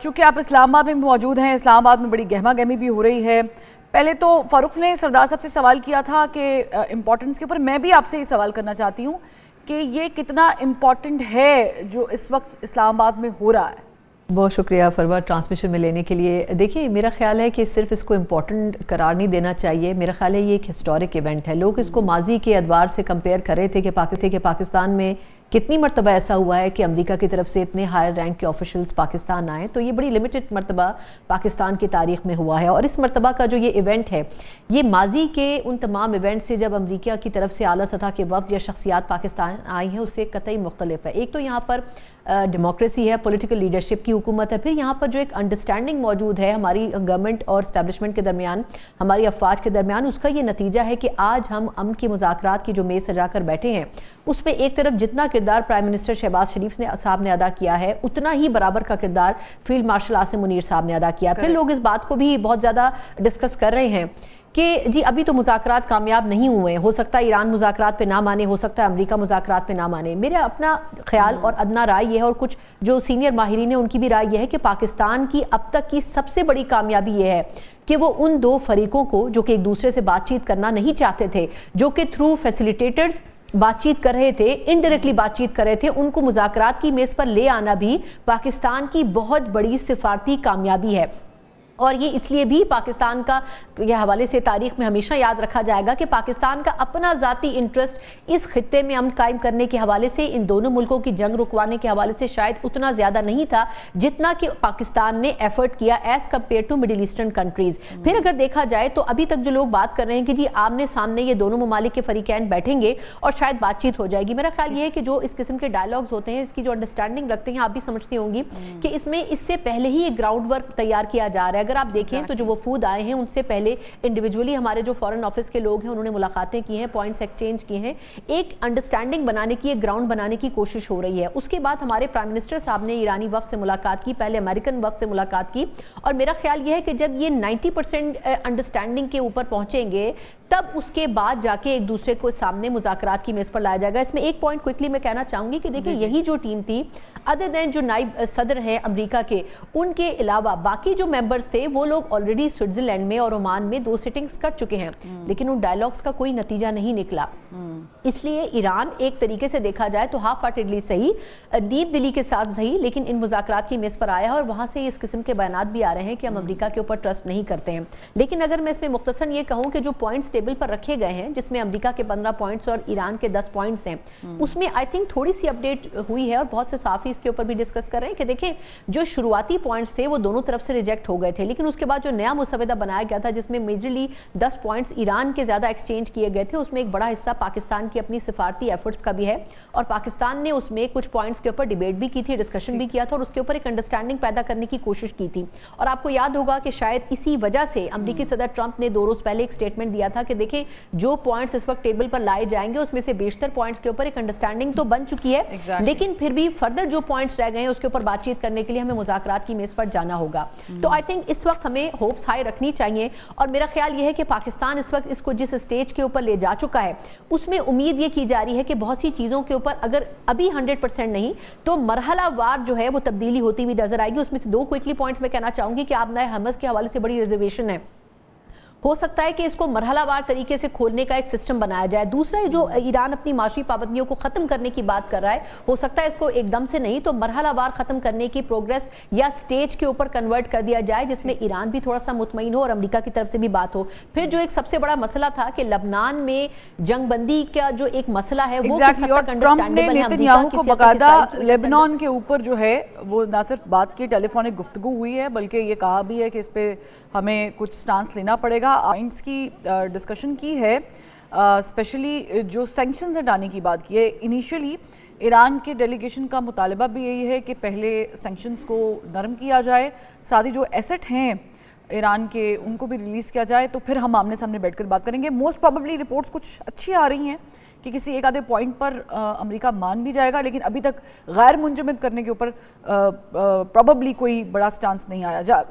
چونکہ آپ اسلام آباد میں موجود ہیں، اسلام آباد میں بڑی گہما گہمی بھی ہو رہی ہے. پہلے تو فاروق نے سردار صاحب سے سوال کیا تھا کہ امپورٹنس کے اوپر، میں بھی آپ سے یہ سوال کرنا چاہتی ہوں کہ یہ کتنا امپورٹنٹ ہے جو اس وقت اسلام آباد میں ہو رہا ہے. بہت شکریہ فروا ٹرانسمیشن میں لینے کے لیے. دیکھیے میرا خیال ہے کہ صرف اس کو امپورٹنٹ قرار نہیں دینا چاہیے. میرا خیال ہے یہ ایک ہسٹورک ایونٹ ہے. لوگ اس کو ماضی کے ادوار سے کمپیئر کر رہے تھے کہ پاکستان میں کتنی مرتبہ ایسا ہوا ہے کہ امریکہ کی طرف سے اتنے ہائر رینک کے آفیشلز پاکستان آئے. تو یہ بڑی لیمیٹڈ مرتبہ پاکستان کی تاریخ میں ہوا ہے، اور اس مرتبہ کا جو یہ ایونٹ ہے یہ ماضی کے ان تمام ایونٹ سے جب امریکہ کی طرف سے اعلیٰ سطح کے وفد یا شخصیات پاکستان آئی ہیں اس سے قطعی مختلف ہے. ایک تو یہاں پر ڈیموکریسی ہے، پولیٹیکل لیڈرشپ کی حکومت ہے. پھر یہاں پر جو ایک انڈرسٹینڈنگ موجود ہے ہماری گورنمنٹ اور اسٹیبلشمنٹ کے درمیان، ہماری افواج کے درمیان، اس کا یہ نتیجہ ہے کہ آج ہم امن کی مذاکرات کی جو میز سجا کر بیٹھے ہیں اس میں ایک طرف جتنا کردار پرائم منسٹر شہباز شریف صاحب نے ادا کیا ہے اتنا ہی برابر کا کردار فیلڈ مارشل عاصم منیر صاحب نے ادا کیا. پھر لوگ اس بات کو بھی بہت زیادہ ڈسکس کر رہے ہیں کہ جی ابھی تو مذاکرات کامیاب نہیں ہوئے ہیں، ہو سکتا ہے ایران مذاکرات پہ نہ مانے، ہو سکتا ہے امریکہ مذاکرات پہ نہ مانے. میرا اپنا خیال اور ادنا رائے یہ ہے، اور کچھ جو سینئر ماہرین ہیں ان کی بھی رائے یہ ہے کہ پاکستان کی اب تک کی سب سے بڑی کامیابی یہ ہے کہ وہ ان دو فریقوں کو جو کہ ایک دوسرے سے بات چیت کرنا نہیں چاہتے تھے، جو کہ تھرو فیسیلیٹیٹرز بات چیت کر رہے تھے، انڈائریکٹلی بات چیت کر رہے تھے، ان کو مذاکرات کی میز پر لے آنا بھی پاکستان کی بہت بڑی سفارتی کامیابی ہے. اور یہ اس لیے بھی پاکستان کا یہ حوالے سے تاریخ میں ہمیشہ یاد رکھا جائے گا کہ پاکستان کا اپنا ذاتی انٹرسٹ اس خطے میں امن قائم کرنے کے حوالے سے ان دونوں ملکوں کی جنگ رکوانے کے حوالے سے شاید اتنا زیادہ نہیں تھا جتنا کہ پاکستان نے ایفرٹ کیا as compare to middle eastern countries. پھر اگر دیکھا جائے تو ابھی تک جو لوگ بات کر رہے ہیں کہ جی آمنے سامنے یہ دونوں ممالک کے فریقین بیٹھیں گے اور شاید بات چیت ہو جائے گی، میرا خیال یہ ہے کہ جو اس قسم کے ڈائلاگز ہوتے ہیں، اس کی جو انڈرسٹینڈنگ رکھتے ہیں، آپ بھی سمجھتی ہوں گی کہ اس میں اس سے پہلے ہی ایک گراؤنڈ ورک تیار کیا جا رہا ہے. اگر آپ دیکھیں تو جو وفود آئے ہیں ان سے پہلے انڈیویجولی ہمارے جو فورن آفس کے لوگ ہیں انہوں نے ملاقاتیں کی ہیں، پوائنٹس ایکسچینج کی ہیں، ایک انڈرسٹینڈنگ بنانے کی، ایک گراؤنڈ بنانے کی کوشش ہو رہی ہے. اس کے بعد ہمارے پرائم منسٹر صاحب نے ایرانی وفد سے ملاقات کی، پہلے امریکن وفد سے ملاقات کی، اور میرا خیال یہ ہے کہ جب یہ 90% انڈرسٹینڈنگ کے اوپر پہنچیں گے تب اس کے بعد جا کے ایک دوسرے کو سامنے مذاکرات کی میز پر لایا جائے گا. اس میں ایک پوائنٹ کوئکلی میں کہنا چاہوں گی کہ دیکھیں یہی جو ٹیم تھی ادر دین جو نائب صدر ہیں امریکہ کے، ان کے علاوہ باقی جو ممبرز تھے وہ لوگ آلریڈی سوئٹزرلینڈ میں اور عمان میں 2 سٹنگز کر چکے ہیں، لیکن ان ڈائلاگز کا کوئی نتیجہ نہیں نکلا. اس لیے ایران ایک طریقے سے دیکھا جائے تو ہاف ہارٹیڈلی صحیح، نیب دلی کے ساتھ صحیح، لیکن ان مذاکرات کی میز پر آیا ہے اور وہاں سے اس قسم کے بیانات بھی آ رہے ہیں کہ ہم امریکہ کے اوپر ٹرسٹ نہیں کرتے ہیں. لیکن اگر میں اس میں مختصر یہ کہوں کہ جو پوائنٹس ٹیبل پر رکھے گئے ہیں جس میں امریکہ کے 15 پوائنٹس اور ایران کے 10 پوائنٹس ہیں، اس میں آئی تھنک تھوڑی سی اپڈیٹ ہوئی ہے اور بہت سے صحافی اس کے اوپر بھی ڈسکس کر رہے ہیں کہ دیکھیں جو شروعاتی پوائنٹس تھے وہ دونوں طرف سے ریجیکٹ ہو گئے تھے، لیکن اس کے بعد جو نیا مسودہ بنایا گیا تھا جس میں میجرلی 10 پوائنٹس ایران کے زیادہ ایکسچینج کیے گئے تھے، اس میں ایک بڑا حصہ پاکستان کی اپنی سفارتی ایفرٹس کا بھی ہے، اور پاکستان نے اس میں کچھ پوائنٹس کے اوپر ڈیبیٹ بھی کی تھی، ڈسکشن بھی کیا تھا، اور اس کے اوپر ایک انڈرسٹینڈنگ پیدا کرنے کی کوشش کی تھی. اور آپ کو یاد ہوگا کہ شاید اسی وجہ سے امریکی صدر ٹرمپ نے 2 روز پہلے ایک سٹیٹمنٹ دیا تھا کہ دیکھیں جو پوائنٹس اس وقت ٹیبل پر لائے جائیں گے اس میں سے بیشتر پوائنٹس کے اوپر ایک انڈرسٹینڈنگ تو بن چکی ہے، لیکن پھر بھی فردر جو پوائنٹس رہ گئے ہیں اس کے اوپر بات چیت کرنے کے لیے ہمیں مذاکرات کی میز پر جانا ہوگا. تو آئی تھنک اس وقت ہمیں ہوپس ہائی رکھنی چاہیے، اور میرا خیال یہ ہے کہ پاکستان اس وقت اس کو جس اسٹیج کے اوپر لے جا چکا ہے اس میں امید یہ کی جا رہی ہے کہ بہت سی چیزوں کے اوپر اگر ابھی 100% نہیں تو مرحلہ وار جو ہے وہ تبدیلی ہوتی ہوئی نظر آئے گی. اس میں سے 2 کوئکلی پوائنٹس میں کہنا چاہوں گی کہ آپ نئے حماس کے حوالے سے بڑی ریزرویشن ہے، ہو سکتا ہے کہ اس کو مرحلہ وار طریقے سے کھولنے کا ایک سسٹم بنایا جائے. دوسرا جو ایران اپنی معاشی پابندیوں کو ختم کرنے کی بات کر رہا ہے، ہو سکتا ہے اس کو ایک دم سے نہیں تو مرحلہ وار ختم کرنے کی پروگریس یا سٹیج کے اوپر کنورٹ کر دیا جائے جس میں ایران بھی تھوڑا سا مطمئن ہو اور امریکہ کی طرف سے بھی بات ہو. پھر جو ایک سب سے بڑا مسئلہ تھا کہ لبنان میں جنگ بندی کا جو ایک مسئلہ ہے وہ ٹرمپ نے نیتن کو باقاعدہ لیبنان کے اوپر جو ہے وہ نہ صرف بات کی، ٹیلی فونک گفتگو ہوئی ہے، بلکہ یہ کہا بھی ہے کہ اس پہ ہمیں کچھ سٹانس لینا پڑے گا. پوائنٹس کی ڈسکشن کی ہے، اسپیشلی جو سینکشنز ہٹانے کی بات کی ہے. انیشلی ایران کے ڈیلیگیشن کا مطالبہ بھی یہی ہے کہ پہلے سینکشنز کو نرم کیا جائے، ساتھ ہی جو ایسٹ ہیں ایران کے ان کو بھی ریلیز کیا جائے، تو پھر ہم آمنے سامنے بیٹھ کر بات کریں گے. موسٹ پروبیبلی رپورٹس کچھ اچھی آ رہی ہیں کہ کسی ایک آدھے پوائنٹ پر امریکہ مان بھی جائے گا، لیکن ابھی تک غیر منجمد کرنے کے اوپر پروبیبلی کوئی بڑا سٹانس نہیں آیا.